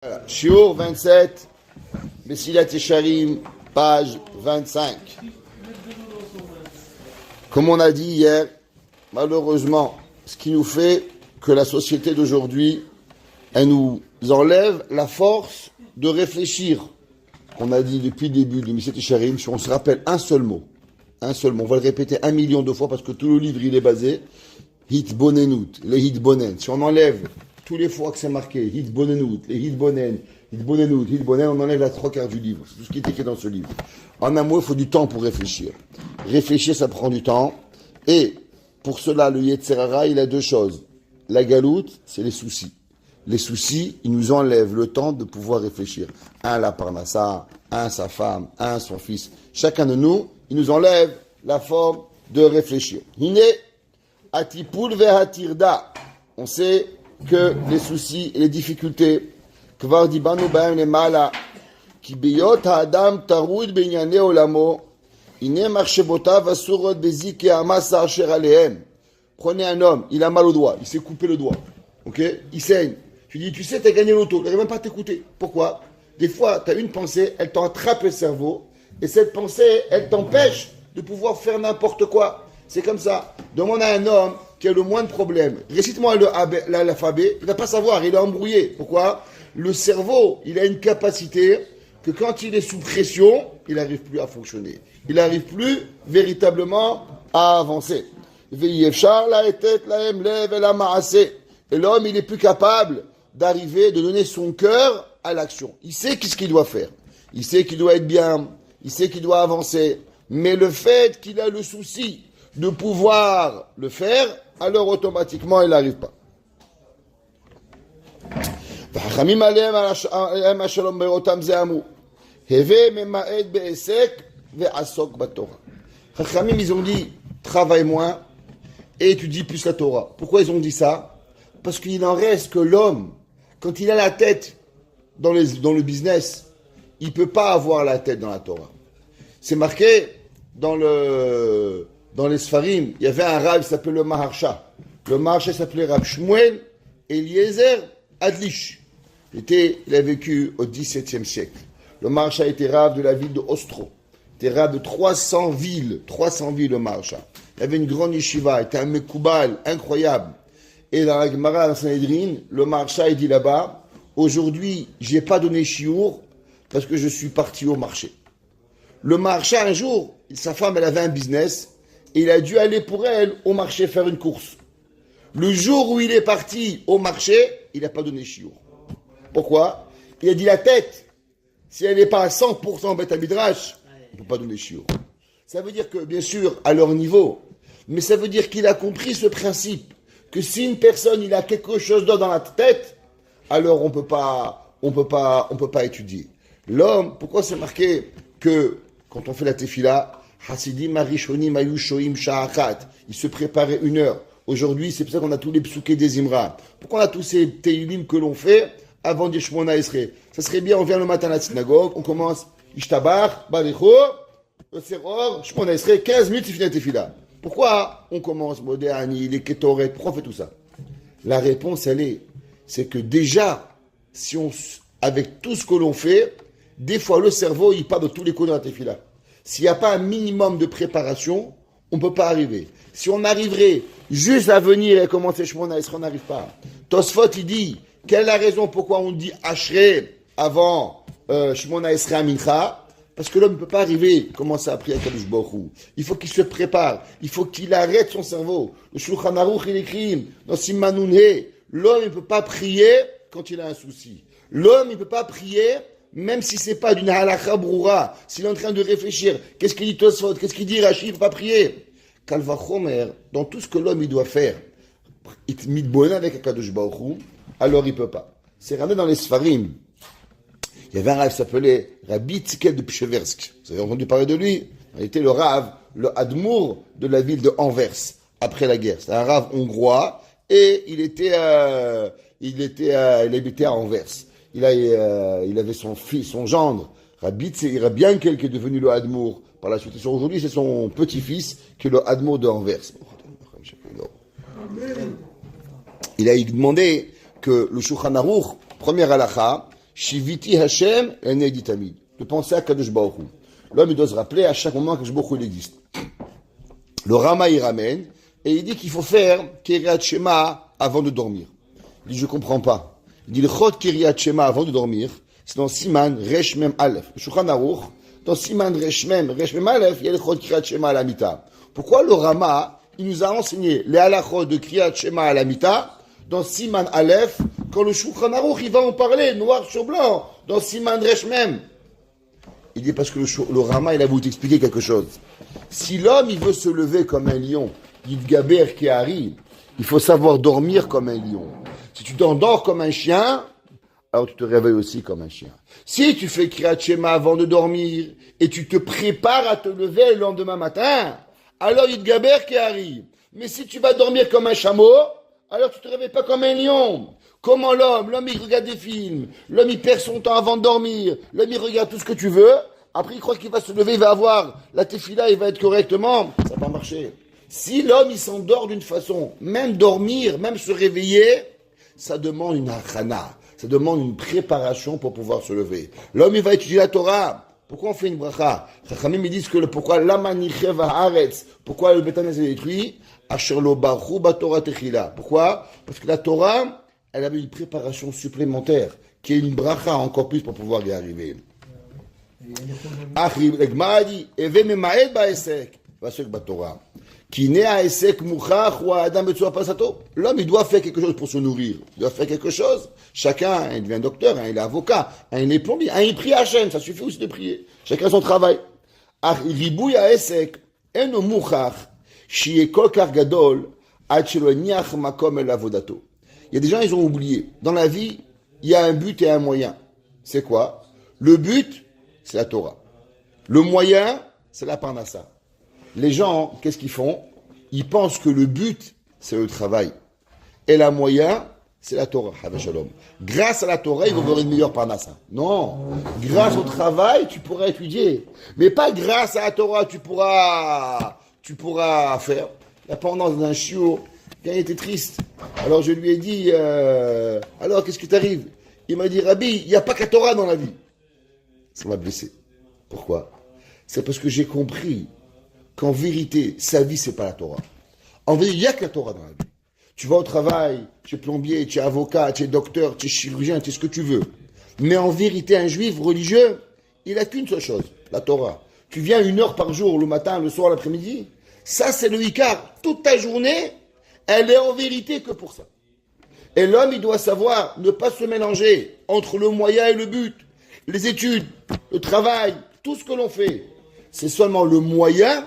Voilà. Shiur 27, Mesilat Yesharim, page 25. Comme on a dit hier, malheureusement, ce qui nous fait que la société d'aujourd'hui, elle nous enlève la force de réfléchir. On a dit depuis le début du Mesilat Yesharim, si on se rappelle un seul mot, on va le répéter 1 million de fois parce que tout le livre il est basé, Hitbonenut, le Hitbonen. Si on enlève tous les fois que c'est marqué, Hitbonenut, les Hitbonen, on enlève la 3/4 du livre. C'est tout ce qui est écrit dans ce livre. En un mot, il faut du temps pour réfléchir. Réfléchir, ça prend du temps. Et pour cela, le Yetzerara, il a deux choses. La galoute, c'est les soucis. Les soucis, ils nous enlèvent le temps de pouvoir réfléchir. Un, la parnassa, un, sa femme, un, son fils. Chacun de nous, il nous enlève la forme de réfléchir. Hine, atipul vehatirda. On sait que les soucis et les difficultés, kvar dibanu ba'em lemala, ki beyot ha'adam taruid be'inyane olamo, ine marchebotav asurot bezik et amasa asher alehem. Prenez un homme, il a mal au doigt, il s'est coupé le doigt, ok? Il saigne. Je lui dis, tu sais, t'as gagné l'auto, il n'arrive même pas à t'écouter. Pourquoi? Des fois, t'as une pensée, elle t'attrape le cerveau, et cette pensée, elle t'empêche de pouvoir faire n'importe quoi. C'est comme ça. Demande à un homme qui a le moins de problèmes. Récite-moi l'alphabet, il ne va pas savoir, il est embrouillé. Pourquoi? Le cerveau, il a une capacité que quand il est sous pression, il n'arrive plus à fonctionner. Il n'arrive plus véritablement à avancer. Et l'homme, il est plus capable d'arriver, de donner son cœur à l'action. Il sait qu'est-ce qu'il doit faire. Il sait qu'il doit être bien. Il sait qu'il doit avancer. Mais le fait qu'il a le souci de pouvoir le faire, alors automatiquement, il n'arrive pas. Chachamim, ils ont dit, travaille moins et étudie plus la Torah. Pourquoi ils ont dit ça? Parce qu'il n'en reste que l'homme, quand il a la tête dans le business, il ne peut pas avoir la tête dans la Torah. C'est marqué dans les Sfarim, il y avait un rab qui s'appelait le Maharsha. Le Maharsha s'appelait Rab Shmuel Eliezer Adlish. Il a vécu au XVIIe siècle. Le Maharsha était rab de la ville de Ostro. Il était rab de 300 villes, le Maharsha. Il avait une grande yeshiva, il était un mekoubal incroyable. Et dans la Gemara, dans Sanhedrin, le Maharsha, il dit là-bas, aujourd'hui, je n'ai pas donné chiour parce que je suis parti au marché. Le Maharsha, un jour, sa femme, elle avait un business, et il a dû aller pour elle au marché faire une course. Le jour où il est parti au marché, il n'a pas donné chiour. Pourquoi? Il a dit la tête, si elle n'est pas à 100% bête à midrash, on ne peut pas donner chiour. Ça veut dire que, bien sûr, à leur niveau, mais ça veut dire qu'il a compris ce principe, que si une personne, il a quelque chose d'autre dans la tête, alors on peut pas étudier. L'homme, pourquoi c'est marqué que, quand on fait la tefila, Hasidim Arishonim Ayushoim Sha'achat, il se préparait 1 heure. Aujourd'hui, c'est pour ça qu'on a tous les psuké des Imra. Pourquoi on a tous ces teilim que l'on fait avant de Shmona Esrei? Ça serait bien, on vient le matin à la synagogue, on commence Ishtabach, Baricho, Seror, Shmona Esrei, 15 minutes, c'est fini la tefila. Pourquoi on commence Modéani, les Ketoret, pourquoi on fait tout ça? La réponse, c'est que déjà, avec tout ce que l'on fait, des fois le cerveau, il part de tous les coups dans la tefila. S'il n'y a pas un minimum de préparation, on ne peut pas arriver. Si on arriverait juste à venir et commencer Shmona Esrei, on n'arrive pas. Tosfot, il dit, quelle est la raison pourquoi on dit Ashrei avant Shmona Esrei à Mincha? Parce que l'homme ne peut pas arriver, commencer à prier à Kadosh Baruch Hu. Il faut qu'il se prépare. Il faut qu'il arrête son cerveau. Le Shulchan Aruch, il écrit dans Simanunhe, l'homme ne peut pas prier quand il a un souci. L'homme ne peut pas prier même si c'est pas d'une halakha broura, s'il est en train de réfléchir, qu'est-ce qu'il dit Tosfot, qu'est-ce qu'il dit Rashi, il ne peut pas prier. Kalva Chomer, dans tout ce que l'homme il doit faire, il mitbonne avec Akadosh Baruch Hu, alors il ne peut pas. C'est ramené dans les Sfarim. Il y avait un rave qui s'appelait Rabbi Tzkel de Pcheversk. Vous avez entendu parler de lui? Il était le rave, le Admour de la ville de Anvers, après la guerre. C'est un rave hongrois, et il habitait à Anvers. Il avait son fils, son gendre, Rabbi Yankel, qui est devenu le Admour par la suite. Aujourd'hui, c'est son petit-fils qui est le Admour de Anvers. Il a demandé que le Shulchan Aruch, première halakha, Shiviti Hashem enedi tamid. De penser à Kadosh Baruch Hu. L'homme, il doit se rappeler à chaque moment que Kadosh Baruch Hu, il existe. Le Rama, il ramène, et il dit qu'il faut faire Kiryat Shema avant de dormir. Il dit, je comprends pas. Il dit, le Chod Kiryat Shema avant de dormir, c'est dans Siman Resh Mem Aleph. Le Shulchan Aruch, dans Siman Resh Mem Aleph, il y a le Chod Kiryat Shema à la Mita. Pourquoi le Rama, il nous a enseigné les halachot de Kiryat Shema à la Mita, dans Siman Aleph, quand le Shulchan Aruch, il va en parler, noir sur blanc, dans Siman Resh Mem. Il dit parce que le Rama, il a voulu t'expliquer quelque chose. Si l'homme, il veut se lever comme un lion, Yidgaber qui arrive, il faut savoir dormir comme un lion. Si tu t'endors comme un chien, alors tu te réveilles aussi comme un chien. Si tu fais Kriyat Shema avant de dormir, et tu te prépares à te lever le lendemain matin, alors Yidgaber qui arrive. Mais si tu vas dormir comme un chameau, alors tu te réveilles pas comme un lion. Comment l'homme, il regarde des films, l'homme il perd son temps avant de dormir, l'homme il regarde tout ce que tu veux, après il croit qu'il va se lever, il va avoir la tefila, il va être correctement, ça va pas marcher. Si l'homme il s'endort d'une façon, même dormir, même se réveiller, ça demande une achana, ça demande une préparation pour pouvoir se lever. L'homme il va étudier la Torah. Pourquoi on fait une bracha? Chachamim ils disent que pourquoi le bétail est détruit? Pourquoi? Parce que la Torah, elle avait une préparation supplémentaire, qui est une bracha encore plus pour pouvoir y arriver. L'homme, il doit faire quelque chose pour se nourrir. Il doit faire quelque chose. Chacun, il devient docteur, il est avocat, il est plombier, il prie à Hachem, ça suffit aussi de prier. Chacun son travail. Il y a des gens, ils ont oublié. Dans la vie, il y a un but et un moyen. C'est quoi? Le but, c'est la Torah. Le moyen, c'est la parnassa. Les gens, qu'est-ce qu'ils font? Ils pensent que le but, c'est le travail. Et la moyen, c'est la Torah. Grâce à la Torah, ils vont avoir une meilleure parnassa. Non. Grâce au travail, tu pourras étudier. Mais pas grâce à la Torah, tu pourras faire. La pendant d'un chiot, il était triste. Alors je lui ai dit, alors qu'est-ce qui t'arrive? Il m'a dit, Rabbi, il n'y a pas qu'à Torah dans la vie. Ça m'a blessé. Pourquoi? C'est parce que j'ai compris qu'en vérité, sa vie, c'est pas la Torah. En vérité, il n'y a que la Torah dans la vie. Tu vas au travail, tu es plombier, tu es avocat, tu es docteur, tu es chirurgien, tu es ce que tu veux. Mais en vérité, un juif religieux, il n'a qu'une seule chose, la Torah. Tu viens 1 heure par jour, le matin, le soir, l'après-midi. Ça, c'est le Ikar. Toute ta journée, elle est en vérité que pour ça. Et l'homme, il doit savoir ne pas se mélanger entre le moyen et le but. Les études, le travail, tout ce que l'on fait, c'est seulement le moyen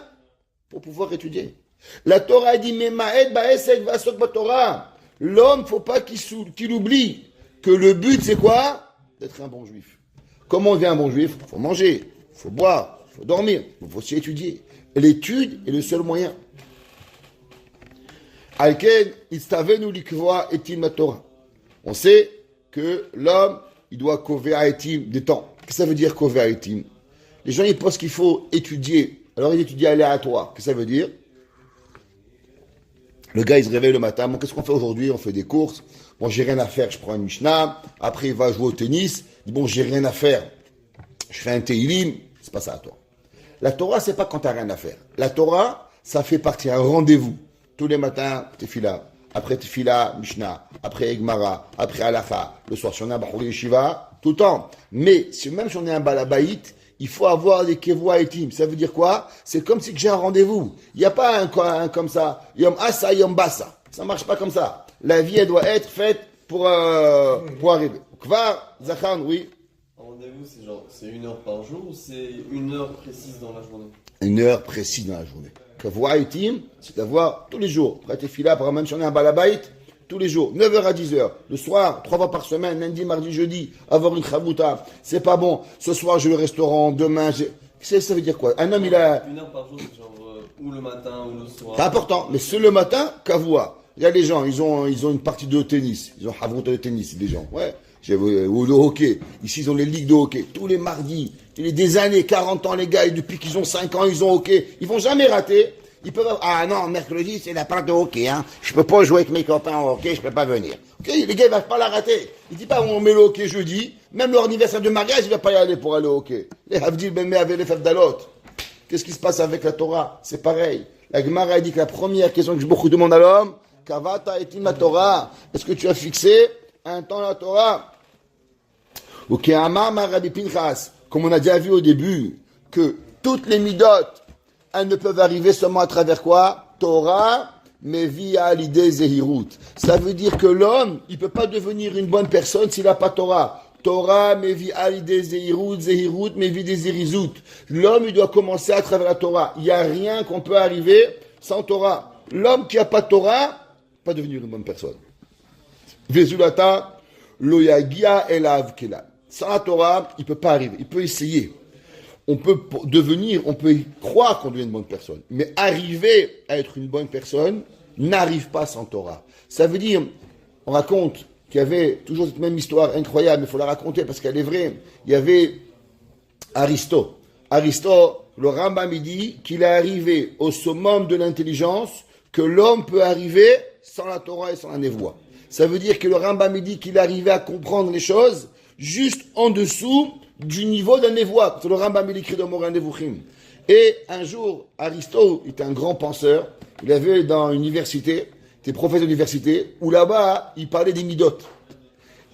pour pouvoir étudier. La Torah dit, l'homme, il ne faut pas qu'il oublie que le but, c'est quoi? D'être un bon juif. Comment on devient un bon juif? Il faut manger, il faut boire, il faut dormir, il faut aussi étudier. Et l'étude est le seul moyen. On sait que l'homme, il doit kover haïtim des temps. Qu'est-ce que ça veut dire kover haïtim? Les gens, ils pensent qu'il faut étudier. Alors, il étudie aléatoire. Qu'est-ce que ça veut dire? Le gars, il se réveille le matin. Bon, qu'est-ce qu'on fait aujourd'hui? On fait des courses. Bon, j'ai rien à faire. Je prends une Mishnah. Après, il va jouer au tennis. Il dit, bon, j'ai rien à faire. Je fais un Teilim. C'est pas ça, toi. La Torah, c'est pas quand t'as rien à faire. La Torah, ça fait partie d'un rendez-vous. Tous les matins, Tefila. Après Tefila, Mishnah. Après Egmara. Après Halacha. Le soir, si on est un Bachur Yeshiva, tout le temps. Mais, même si on est un Balabaït, il faut avoir des Kevoa Etim. Ça veut dire quoi? C'est comme si j'ai un rendez-vous. Il n'y a pas un comme ça. Yom Asa, Yom Basa. Ça marche pas comme ça. La vie, elle doit être faite pour arriver. Kvar, Zachan, oui. Rendez-vous, c'est 1 heure par jour ou c'est 1 heure précise dans la journée? 1 heure précise dans la journée. Kavua et Tim, c'est d'avoir tous les jours. Après tes filas, par exemple, même si on est un balabait, tous les jours, 9h à 10h. Le soir, 3 fois par semaine, lundi, mardi, jeudi, avoir une chavouta. C'est pas bon. Ce soir, j'ai le restaurant, demain, ça veut dire quoi? Un homme, il a... 1 heure par jour, c'est ou le matin ou le soir. C'est important. Mais c'est le matin, Kavua. Il y a des gens, ils ont une partie de tennis. Ils ont chavouta de tennis, des gens. Ouais. Ou de hockey. Ici, ils ont les ligues de hockey. Tous les mardis. Il y a des années, 40 ans, les gars, et depuis qu'ils ont 5 ans, ils ont hockey. Ils vont jamais rater. Ils peuvent, ah non, mercredi, c'est la part de hockey, hein. Je peux pas jouer avec mes copains au hockey, je peux pas venir. Ok, les gars, ils vont pas la rater. Il dit pas, on met le hockey jeudi. Même leur anniversaire de mariage, il va pas y aller pour aller au hockey. Les Havdil Ben avec les Fafdalot. Qu'est-ce qui se passe avec la Torah? C'est pareil. La Gemara dit que la première question que je beaucoup demande à l'homme, Kavata et ma Torah. Est-ce que tu as fixé un temps la Torah? Ou Kehamar Rabbi Pinchas. Comme on a déjà vu au début, que toutes les midotes, elles ne peuvent arriver seulement à travers quoi? Torah, mais via l'idée Zehirut. Ça veut dire que l'homme, il peut pas devenir une bonne personne s'il n'a pas Torah. Torah, mais via l'idée Zehirut, Zehirut, mais via des Zerizut. L'homme, il doit commencer à travers la Torah. Il n'y a rien qu'on peut arriver sans Torah. L'homme qui n'a pas Torah, pas devenir une bonne personne. Vezulata, loyagia elav kela. Sans la Torah, il peut pas arriver. Il peut essayer. On peut croire qu'on devient une bonne personne. Mais arriver à être une bonne personne n'arrive pas sans Torah. Ça veut dire, on raconte qu'il y avait toujours cette même histoire incroyable, mais il faut la raconter parce qu'elle est vraie. Il y avait Aristote. Le Rambam dit qu'il est arrivé au summum de l'intelligence que l'homme peut arriver sans la Torah et sans la névoie. Ça veut dire que le Rambam dit qu'il est arrivé à comprendre les choses juste en dessous du niveau d'un névoie. C'est le Rambam écrit dans Morin Nevuchim. Et un jour, Aristote était un grand penseur. Il avait dans l'université, il était professeur d'université, où là-bas, il parlait des midotes.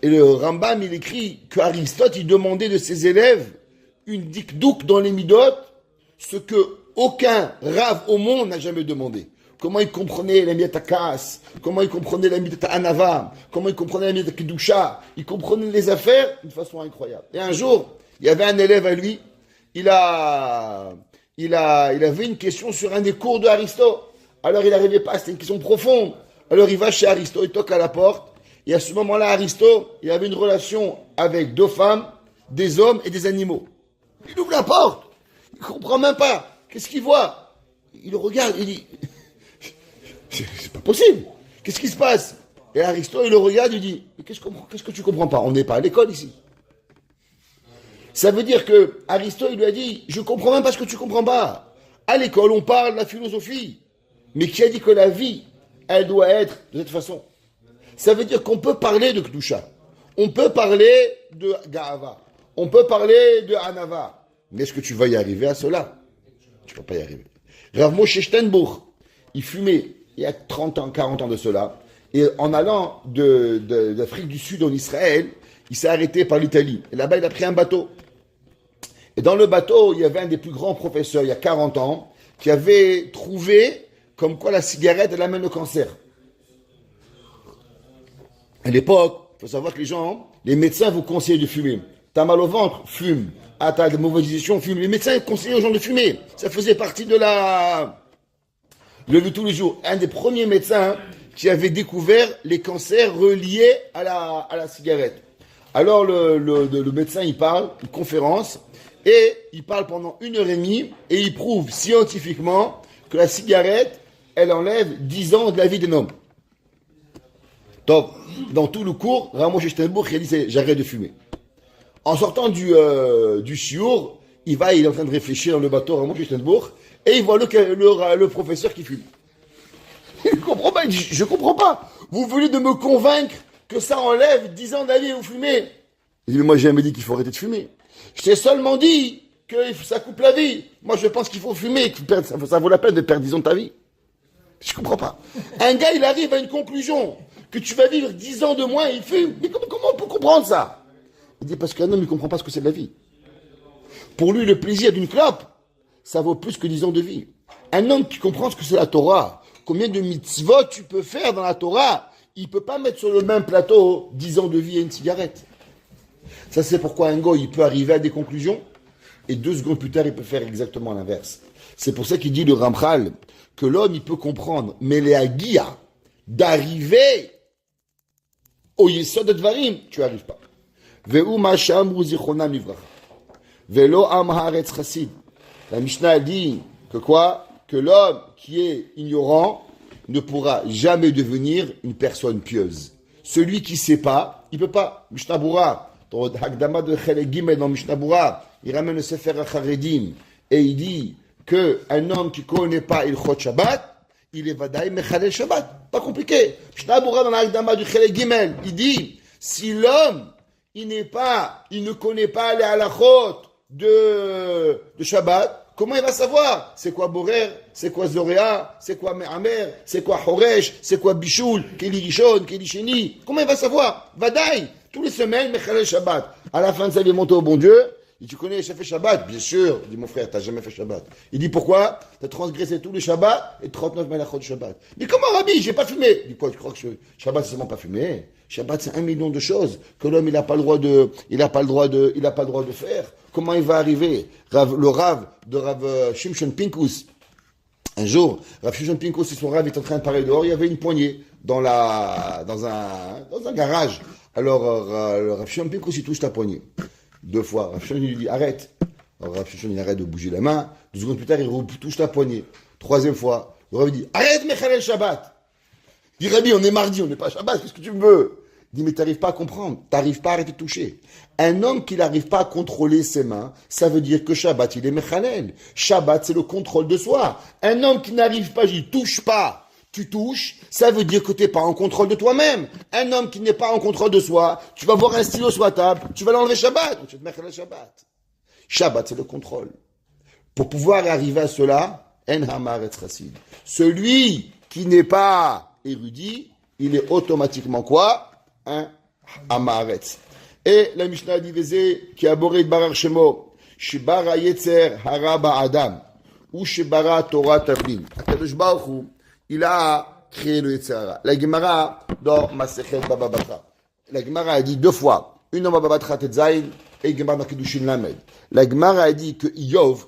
Et le Rambam, il écrit qu'Aristote, il demandait de ses élèves une dikdouk dans les midotes, ce que aucun rave au monde n'a jamais demandé. Comment il comprenait la midat Kaas, comment il comprenait la midat Anava, comment il comprenait la midat Kedusha, il comprenait les affaires d'une façon incroyable. Et un jour, il y avait un élève à lui, il avait une question sur un des cours de Aristote. Alors il n'arrivait pas, c'était une question profonde. Alors il va chez Aristote, il toque à la porte, et à ce moment-là, Aristote, il avait une relation avec 2 femmes, des hommes et des animaux. Il ouvre la porte, il ne comprend même pas. Qu'est-ce qu'il voit? Il le regarde, il dit... C'est pas possible. Qu'est-ce qui se passe? Et Aristote, il le regarde, il dit, mais qu'est-ce que tu comprends pas? On n'est pas à l'école ici. Ça veut dire que Aristote, il lui a dit, je comprends même pas ce que tu comprends pas. À l'école, on parle de la philosophie. Mais qui a dit que la vie, elle doit être de cette façon? Ça veut dire qu'on peut parler de Kedusha. On peut parler de Ga'ava. On peut parler de Anava. Mais est-ce que tu vas y arriver à cela? Tu ne vas pas y arriver. Rav Moshe Steinbuch, il fumait il y a 30 ans, 40 ans de cela, et en allant d'Afrique du Sud en Israël, il s'est arrêté par l'Italie. Et là-bas, il a pris un bateau. Et dans le bateau, il y avait un des plus grands professeurs, il y a 40 ans, qui avait trouvé comme quoi la cigarette, elle amène le cancer. À l'époque, il faut savoir que les médecins vous conseillent de fumer. T'as mal au ventre, fume. Ah, t'as de mauvaises digestions, fume. Les médecins conseillaient aux gens de fumer. Ça faisait partie de le tous les jours. Un des premiers médecins qui avait découvert les cancers reliés à la cigarette. Alors le médecin, il parle, une conférence, et il parle pendant 1h30, et il prouve scientifiquement que la cigarette, elle enlève 10 ans de la vie d'un homme. Donc, dans tout le cours, Rav Moshe Steinbuch, il a dit, j'arrête de fumer. En sortant du shiur, il est en train de réfléchir dans le bateau, Rav Moshe Steinbuch, et il voit le professeur qui fume. Il comprend pas, il dit, je comprends pas. Vous voulez de me convaincre que ça enlève 10 ans de la vie et vous fumez? Il dit, mais moi j'ai jamais dit qu'il faut arrêter de fumer. Je t'ai seulement dit que ça coupe la vie. Moi je pense qu'il faut fumer, que ça vaut la peine de perdre 10 ans de ta vie. Je comprends pas. Un gars, il arrive à une conclusion, que tu vas vivre 10 ans de moins et il fume. Mais comment on peut comprendre ça? Il dit, parce qu'un homme, il comprend pas ce que c'est de la vie. Pour lui, le plaisir d'une clope, ça vaut plus que 10 ans de vie. Un homme qui comprend ce que c'est la Torah, combien de mitzvot tu peux faire dans la Torah, il peut pas mettre sur le même plateau 10 ans de vie et une cigarette. Ça, c'est pourquoi un gars, il peut arriver à des conclusions, et 2 secondes plus tard, il peut faire exactement l'inverse. C'est pour ça qu'il dit, le Ramchal, que l'homme, il peut comprendre, mais les aguia, d'arriver au Yesod Dvarim, tu arrives pas. Ve'u ma she'amru zichronam livracha. Ve'lo am haaretz chassid. La Mishnah dit que quoi? Que l'homme qui est ignorant ne pourra jamais devenir une personne pieuse. Celui qui ne sait pas, il ne peut pas. Mishnah Bura, dans Hagdama de Chelek Gimel, dans Mishnah Bura, il ramène le Sefer HaCharedim et il dit qu'un homme qui ne connaît pas Ilchot Shabbat, il est Vadaï Mechalel Shabbat. Pas compliqué. Mishnah Berurah dans l'Agdama du Chelek Gimel, il dit, si l'homme, il ne connaît pas les halachot de Shabbat, comment il va savoir c'est quoi Borer, c'est quoi Zoréa, c'est quoi Me'amer, c'est quoi Horesh, c'est quoi Bichoul, Keli Rishon, Keli Sheni. Comment il va savoir? Vadaï, tous les semaines, Mechalel Shabbat. À la fin de sa vie, il monte au bon Dieu. Il dit, tu connais, j'ai fait Shabbat? Bien sûr. Il dit, mon frère, t'as jamais fait Shabbat. Il dit, pourquoi? T'as transgressé tous les Shabbats et 39 malachot de Shabbat. Mais comment, Rabbi? J'ai pas fumé. Il dit, quoi, tu crois que Shabbat, c'est seulement pas fumé? Shabbat, c'est 1 million de choses que l'homme, il n'a pas le droit de faire. Comment il va arriver? Le Rav de Rav Shimshon Pinkus. Un jour, Rav Shimshon Pinkus et son Rav étaient en train de parler dehors. Il y avait une poignée dans un garage. Alors, Rav Shimshon Pinkus, il touche la poignée. 2 fois. Rav Shimshon lui dit, arrête. Alors, Rav Shimshon, il arrête de bouger la main. 2 secondes plus tard, il touche la poignée. 3e fois. Le Rav dit, arrête, Mechalel Shabbat. Il dit, Rabbi, on est mardi, on n'est pas Shabbat, qu'est-ce que tu veux? Il dit, mais t'arrives pas à comprendre. T'arrives pas à arrêter de toucher. Un homme qui n'arrive pas à contrôler ses mains, ça veut dire que Shabbat, il est Mechalel. Shabbat, c'est le contrôle de soi. Un homme qui n'arrive pas, il touche pas. Tu touches, ça veut dire que tu n'es pas en contrôle de toi-même. Un homme qui n'est pas en contrôle de soi, tu vas voir un stylo sur la table, tu vas l'enlever Shabbat. Tu vas te mettre le Shabbat. Shabbat, c'est le contrôle. Pour pouvoir arriver à cela, En Hamar et Chassid. Celui qui n'est pas érudit, il est automatiquement quoi? Un Hamaretz. Et la Mishnah dit Vézé, qui a boré de Barar Shemo, Shibara Yetzer Haraba Adam, ou Shibara Torah Tavlin. Akadosh Baruch Hu, il a créé le Yetzirah. La Gemara, dans Masechet Baba Batra, la Gemara a dit 2 fois, une dans Baba Batra Tetzaïn, et Gemara dans Kedushin Lamed. La Gemara a dit que Yov,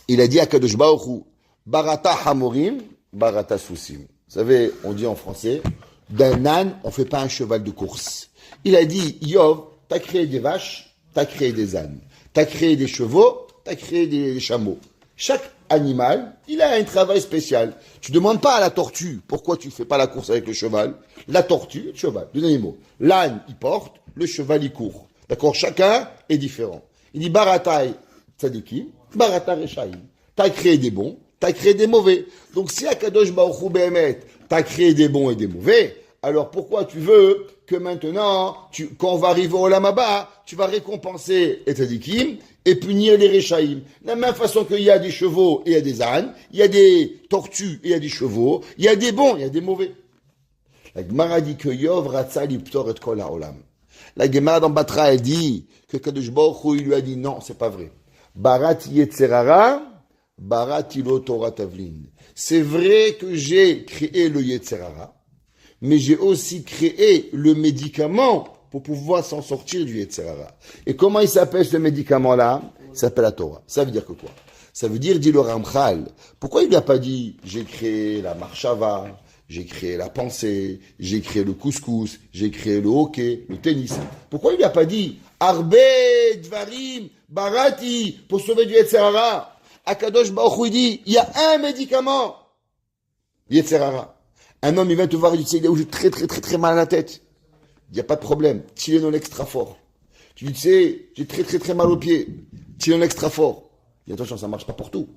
il a dit à Kadosh Baruch Hu, Barata Hamorim, Barata Sousim. Vous savez, on dit en français, d'un âne, on ne fait pas un cheval de course. Il a dit, Yov, t'as créé des vaches, t'as créé des ânes. T'as créé des chevaux, t'as créé des chameaux. Chaque animal, il a un travail spécial. Tu ne demandes pas à la tortue pourquoi tu ne fais pas la course avec le cheval. La tortue, le cheval, 2 animaux. L'âne, il porte, le cheval, il court. D'accord? Chacun est différent. Il dit, Baratai Tzadikim, Barata Rechaim. T'as créé des bons, t'as créé des mauvais. Donc si Akadosh Baruch Hu Behemet, t'as créé des bons et des mauvais, alors pourquoi tu veux que maintenant, quand on va arriver au Olam Haba, tu vas récompenser les tzadikim et punir les Rechaim? De la même façon qu'il y a des chevaux et il y a des ânes, il y a des tortues et il y a des chevaux, il y a des bons et il y a des mauvais. La Gemara dit que Yov ratza liptor et kol haolam. La Gemara dans Batra, elle dit que Kadosh Baruch Hu, il lui a dit non, c'est pas vrai. Barat Yetzerara, Barat ilo Torah Tavlin. C'est vrai que j'ai créé le Yetzerara, mais j'ai aussi créé le médicament pour pouvoir s'en sortir du Yetzerara. Et comment il s'appelle ce médicament-là? Il s'appelle la Torah. Ça veut dire que quoi? Ça veut dire, dit le Ramchal, pourquoi il n'a pas dit j'ai créé la marshava, j'ai créé la pensée, j'ai créé le couscous, j'ai créé le hockey, le tennis? Pourquoi il n'a pas dit Arbe Dvarim Barati pour sauver du Yetzerara? Akadosh Baruch Hu, il dit il y a un médicament, Yetzerara. Un homme, il vient te voir, il dit, tu sais, j'ai très mal à la tête. Il n'y a pas de problème. Tylenol extra fort. Tu dis, tu sais, j'ai très mal aux pieds. Tylenol extra fort. Il dit, attention, ça marche pas pour tout.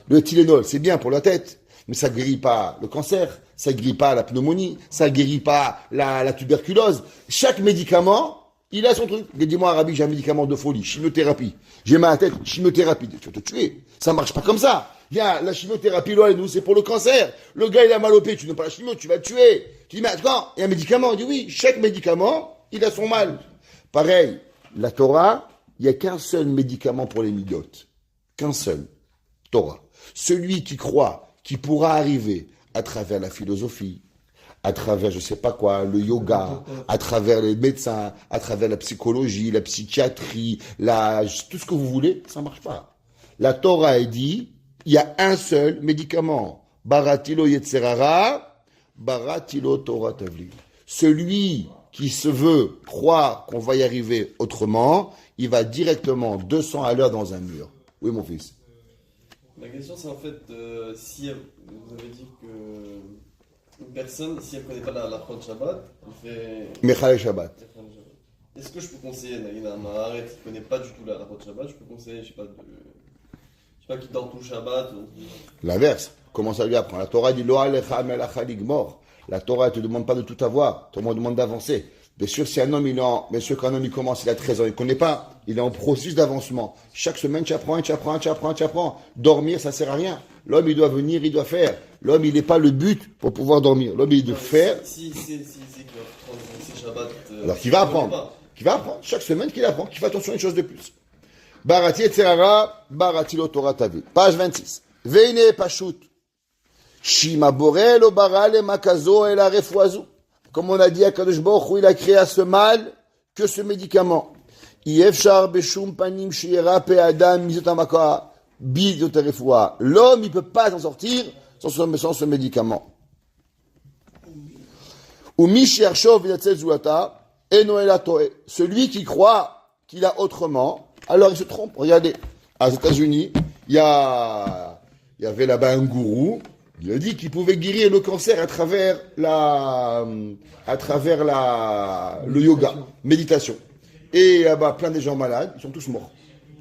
Le Tylenol, c'est bien pour la tête, mais ça guérit pas le cancer, ça guérit pas la pneumonie, ça guérit pas la tuberculose. Chaque médicament, il a son truc. Dis-moi, Rabbi, j'ai un médicament de folie, chimiothérapie. J'ai mal à la tête, chimiothérapie. Tu vas te tuer. Ça marche pas comme ça. Viens, la chimiothérapie, là, nous, c'est pour le cancer. Le gars, il a mal au pied, tu n'as pas la chimio, tu vas le tuer. Tu dis, mais attends, il y a un médicament. Il dit, oui, chaque médicament, il a son mal. Pareil, la Torah, il n'y a qu'un seul médicament pour les midiotes. Qu'un seul. Torah. Celui qui croit qu'il pourra arriver à travers la philosophie, à travers je sais pas quoi, le yoga, à travers les médecins, à travers la psychologie, la psychiatrie, tout ce que vous voulez, ça marche pas. La Torah est dit, il y a un seul médicament. Baratilo Yetzerara, Baratilo Torah Tavli. Celui qui se veut croire qu'on va y arriver autrement, il va directement 200 à l'heure dans un mur. Oui, mon fils. La question, c'est en fait, si vous avez dit que une personne, si elle ne connaît pas la de Shabbat, elle fait... Mechalel Shabbat. Est-ce que je peux conseiller, Naïna Maharet, qui ne connaît pas du tout la de Shabbat, je peux conseiller, je sais pas, sais pas, qui dort tout Shabbat. L'inverse. Comment ça lui apprend? La Torah dit Lo alecha melacha ligmor. La Torah ne te demande pas de tout avoir. La Torah te demande d'avancer. Bien sûr, si un homme, bien sûr qu'un homme, il commence, il a 13 ans, il ne connaît pas. Il est en processus d'avancement. Chaque semaine, tu apprends. Dormir, ça ne sert à rien. L'homme, il doit venir, il doit faire. L'homme, il n'est pas le but pour pouvoir dormir. L'homme, il doit faire. Si, c'est Shabbat. Alors, qui va apprendre? Qui va apprendre? Chaque semaine, qu'il apprend, qu'il fait attention à une chose de plus. Barati et Tserara, Barati lo Torah tavi. Page 26. Veine Pashut. Shima Borel o Baral Makazo et la Refoazou. Comme on a dit à Kadosh Baruch Hu, il a créé à ce mal que ce médicament. Yefshar beshum panim sheira pe adam mizotamaka bizoterefoua. L'homme, il peut pas s'en sortir sans ce médicament. Ou mishershov yatzet zuata enoela toe. Celui qui croit qu'il a autrement, alors il se trompe. Regardez, aux États-Unis, il y avait là-bas un gourou. Il a dit qu'il pouvait guérir le cancer à travers le yoga, méditation. Et là-bas, plein de gens malades, ils sont tous morts.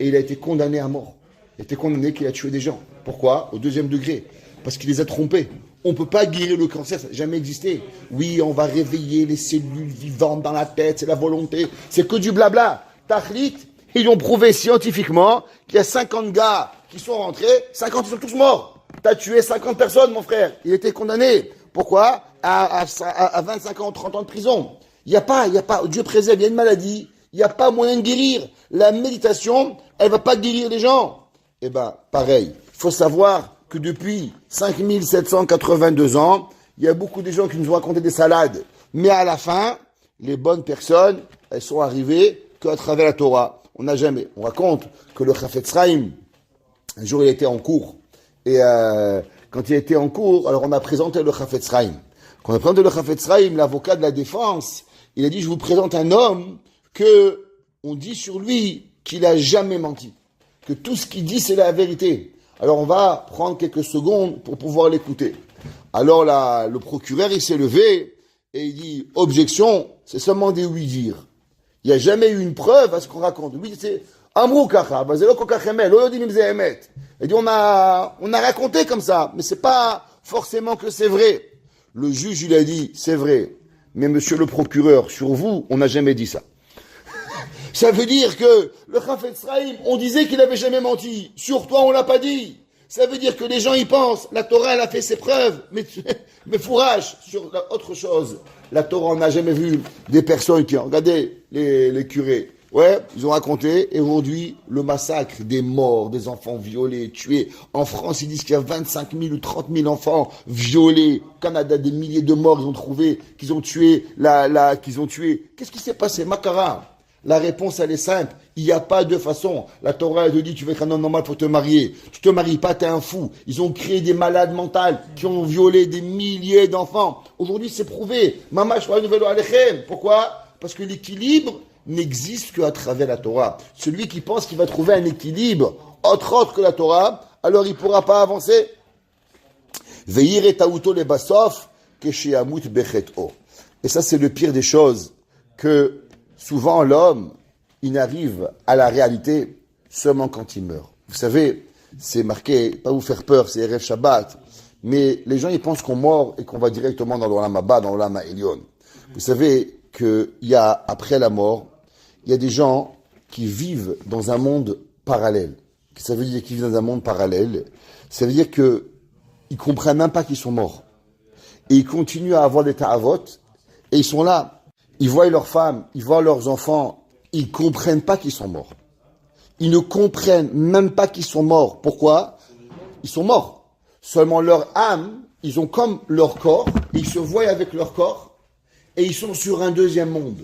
Et il a été condamné à mort. Il a été condamné qu'il a tué des gens. Pourquoi? Au 2e degré. Parce qu'il les a trompés. On ne peut pas guérir le cancer, ça n'a jamais existé. Oui, on va réveiller les cellules vivantes dans la tête, c'est la volonté. C'est que du blabla. Tachlit, ils ont prouvé scientifiquement qu'il y a 50 gars qui sont rentrés, 50 ils sont tous morts. T'as tué 50 personnes, mon frère. Il était condamné. Pourquoi? À 25 ans, 30 ans de prison. Il n'y a pas, Dieu préserve, il y a une maladie. Il n'y a pas moyen de guérir. La méditation, elle va pas guérir les gens. Eh ben, pareil. Il faut savoir que depuis 5782 ans, il y a beaucoup de gens qui nous ont raconté des salades. Mais à la fin, les bonnes personnes, elles sont arrivées qu'à travers la Torah. On n'a jamais. On raconte que le Chafetz Chaim, un jour il était en cours. Et quand il était en cours, alors on a présenté le Chafetz Chaim. Quand on a présenté le Chafetz Chaim, l'avocat de la défense, il a dit, je vous présente un homme que on dit sur lui qu'il a jamais menti. Que tout ce qu'il dit, c'est la vérité. Alors on va prendre quelques secondes pour pouvoir l'écouter. Alors le procureur, il s'est levé et il dit, objection, c'est seulement des oui-dire. Il n'y a jamais eu une preuve à ce qu'on raconte. Oui, c'est Amrou kacha, bazelo kokachemel, oyodim im ze emet. Il dit, on a raconté comme ça, mais c'est pas forcément que c'est vrai. Le juge, il a dit, c'est vrai. Mais monsieur le procureur, sur vous, on n'a jamais dit ça. Ça veut dire que le Chafetz Chaim, on disait qu'il n'avait jamais menti. Sur toi, on l'a pas dit. Ça veut dire que les gens y pensent. La Torah, elle a fait ses preuves. Mais fourrage sur autre chose. La Torah, on n'a jamais vu des personnes qui ont regardé les curés. Ouais, ils ont raconté, et aujourd'hui, le massacre des morts, des enfants violés, tués. En France, ils disent qu'il y a 25 000 ou 30 000 enfants violés. Au Canada, des milliers de morts, ils ont trouvé, qu'ils ont tué, qu'ils ont tué. Qu'est-ce qui s'est passé? Makara. La réponse, elle est simple. Il n'y a pas de façon. La Torah, elle te dit, tu veux être un homme normal, faut te marier. Tu te maries pas, t'es un fou. Ils ont créé des malades mentales qui ont violé des milliers d'enfants. Aujourd'hui, c'est prouvé. Mama, je nouvelle alechem. Pourquoi? Parce que l'équilibre n'existe qu'à travers la Torah. Celui qui pense qu'il va trouver un équilibre autre que la Torah, alors il ne pourra pas avancer. Veir et taouto le basof, kesheamut bechet'o. Et ça, c'est le pire des choses, que souvent l'homme, il n'arrive à la réalité seulement quand il meurt. Vous savez, c'est marqué, pas vous faire peur, c'est Erev Shabbat, mais les gens, ils pensent qu'on meurt et qu'on va directement dans l'Olam Haba, dans l'Olam Ha'elyon. Vous savez qu'il y a, après la mort, il y a des gens qui vivent dans un monde parallèle. Ça veut dire qu'ils vivent dans un monde parallèle. Ça veut dire qu'ils ne comprennent même pas qu'ils sont morts. Et ils continuent à avoir des ta'avot, et ils sont là. Ils voient leurs femmes, ils voient leurs enfants, ils ne comprennent pas qu'ils sont morts. Ils ne comprennent même pas qu'ils sont morts. Pourquoi? Ils sont morts. Seulement leur âme, ils ont comme leur corps, et ils se voient avec leur corps, et ils sont sur un deuxième monde.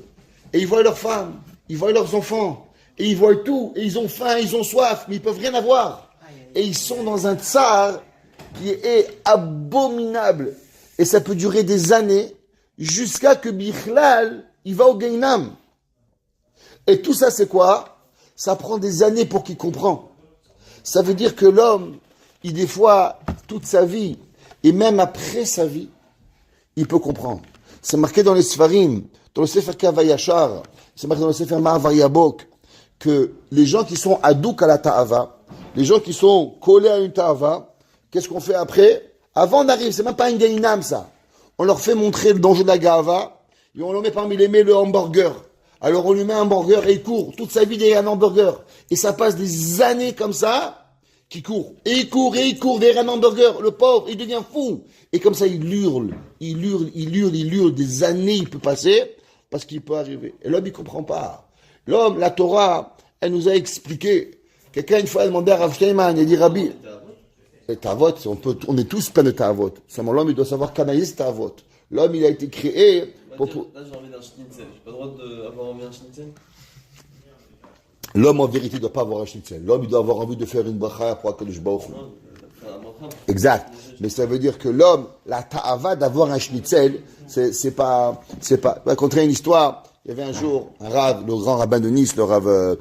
Et ils voient leurs femmes, ils voient leurs enfants, et ils voient tout, et ils ont faim, ils ont soif, mais ils peuvent rien avoir. Et ils sont dans un tsar qui est abominable. Et ça peut durer des années, jusqu'à que Bichlal, il va au Gainam. Et tout ça, c'est quoi? Ça prend des années pour qu'il comprend. Ça veut dire que l'homme, des fois, toute sa vie, et même après sa vie, il peut comprendre. C'est marqué dans les Sfarim, dans le Sefer Kavayachar, c'est marqué dans le Sefer Ma'avar Yabok, que les gens qui sont adouk à la ta'ava, les gens qui sont collés à une tava, qu'est-ce qu'on fait après? Avant d'arriver, c'est même pas une gainam ça. On leur fait montrer le danger de la gava, et on leur met parmi les mains le hamburger. Alors on lui met un hamburger et il court toute sa vie derrière un hamburger. Et ça passe des années comme ça, qu'il court. Et il court derrière un hamburger. Le pauvre, il devient fou. Et comme ça, il hurle, des années il peut passer, parce qu'il peut arriver. Et l'homme, il comprend pas. L'homme, la Torah, elle nous a expliqué. Quelqu'un, une fois, a demandé à Rav Steinman, il a dit, Rabbi, les tavot, on est tous pleins de tavot. Seulement l'homme, il doit savoir canaliser tavot. L'homme, il a été créé pour... Là, j'ai envie d'un schnitzel. J'ai pas le droit d'avoir envie d'un schnitzel? L'homme, en vérité, ne doit pas avoir un schnitzel. L'homme, il doit avoir envie de faire une bracha pour HaKadosh Baruch Hu. Exact. Mais ça veut dire que l'homme, la ta'ava d'avoir un schnitzel, c'est pas, je vais raconter une histoire. Il y avait un jour, un Rav, le grand rabbin de Nice, le Rav,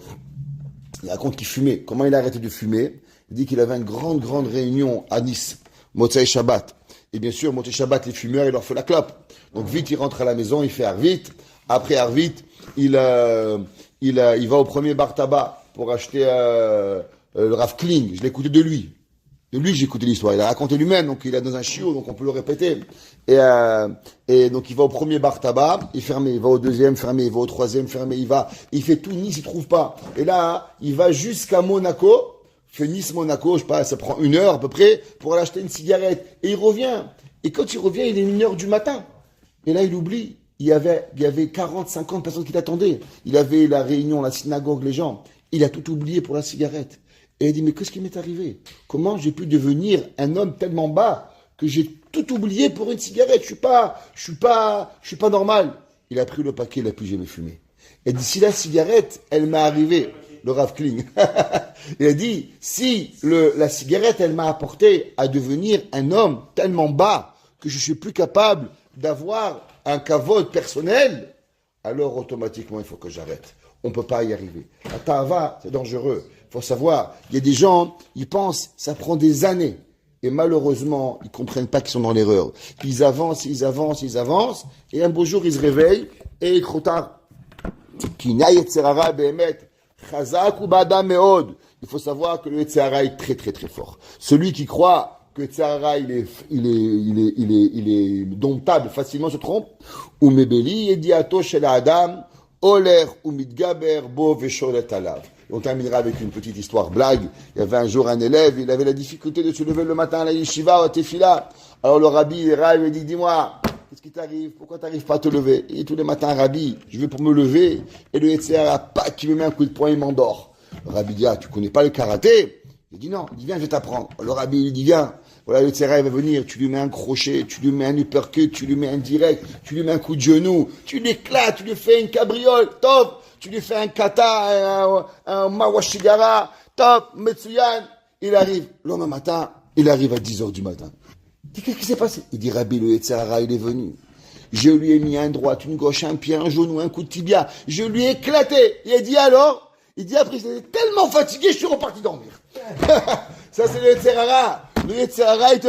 il raconte qu'il fumait. Comment il a arrêté de fumer? Il dit qu'il avait une grande réunion à Nice, Motzei Shabbat. Et bien sûr, Motzei Shabbat, les fumeurs, il leur fait la clope. Donc vite, il rentre à la maison, il fait Arvit. Après Arvit, il va au premier bar tabac pour acheter le Rav Kling. Je l'ai écouté de lui. De lui, j'ai écouté l'histoire. Il a raconté lui-même, donc il est dans un chiot, donc on peut le répéter. Et donc il va au premier bar tabac, il ferme, il va au deuxième, fermé, il va au troisième, fermé, il fait tout Nice, il trouve pas. Et là, il va jusqu'à Monaco, fait Nice-Monaco, je sais pas, ça prend 1 heure à peu près, pour aller acheter une cigarette. Et il revient. Et quand il revient, il est 1 heure du matin. Et là, il oublie. Il y avait 40, 50 personnes qui l'attendaient. Il avait la réunion, la synagogue, les gens. Il a tout oublié pour la cigarette. Et il dit, mais qu'est-ce qui m'est arrivé? Comment j'ai pu devenir un homme tellement bas que j'ai tout oublié pour une cigarette? Je suis pas normal. Il a pris le paquet, il a plus jamais fumé. Et dit, si la cigarette, elle m'est arrivée, le Rav Kling, il a dit, si la cigarette, elle m'a apporté à devenir un homme tellement bas que je suis plus capable d'avoir un kavod personnel, alors automatiquement, il faut que j'arrête. On ne peut pas y arriver. La ta'ava, c'est dangereux. Il faut savoir, il y a des gens, ils pensent, ça prend des années. Et malheureusement, ils ne comprennent pas qu'ils sont dans l'erreur. Ils avancent, et un beau jour, ils se réveillent, et il est trop tard. Il faut savoir que le Yetzer Hara est très, très, très fort. Celui qui croit que Yetzer Hara, il est domptable, facilement se trompe. Ou mebeli, ediato shel adam, oler ou mitgaber bo vesholet alav. On terminera avec une petite histoire blague. Il y avait un jour un élève, il avait la difficulté de se lever le matin à la yeshiva, à tefila. Alors le rabbi, lui dit, dis-moi, qu'est-ce qui t'arrive? Pourquoi t'arrives pas à te lever? Et tous les matins, rabbi, je vais pour me lever, et le Yetzer Hara, qui me met un coup de poing, il m'endort. Le rabbi dit, tu connais pas le karaté? Il dit, non. Il dit, viens, je vais t'apprendre. Le rabbi, il dit, viens. Voilà, le Yetzer Hara, il va venir, tu lui mets un crochet, tu lui mets un uppercut, tu lui mets un direct, tu lui mets un coup de genou, tu l'éclates, tu lui fais une cabriole, top! Tu lui fais un kata, un mawashigara, top, metsuyan. Il arrive, le lendemain matin, il arrive à 10h du matin. Il dit, qu'est-ce qui s'est passé? Il dit, Rabbi, le Yetzer Hara, il est venu. Je lui ai mis un droite, une gauche, un pied, un genou, un coup de tibia. Je lui ai éclaté. Il a dit alors? Il dit après, j'étais tellement fatigué, je suis reparti dormir. Ça, c'est le Yetzer Hara. Le Yetzer Hara, il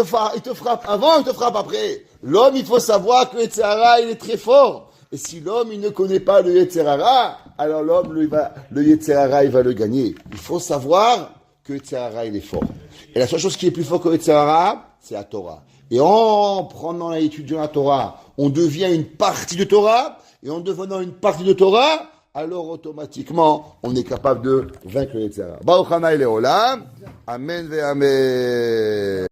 te frappe avant, il te frappe après. L'homme, il faut savoir que le Yetzer Hara, il est très fort. Et si l'homme, il ne connaît pas le Yetzer Hara, alors l'homme, le Yetzer Hara, il va le gagner. Il faut savoir que le Yetzer Hara, il est fort. Et la seule chose qui est plus fort que le Yetzer Hara, c'est la Torah. Et en prenant l'étude de la Torah, on devient une partie de Torah. Et en devenant une partie de Torah, alors automatiquement, on est capable de vaincre le Yetzer Hara. Baruch Hana Leolam. Amen ve Amen.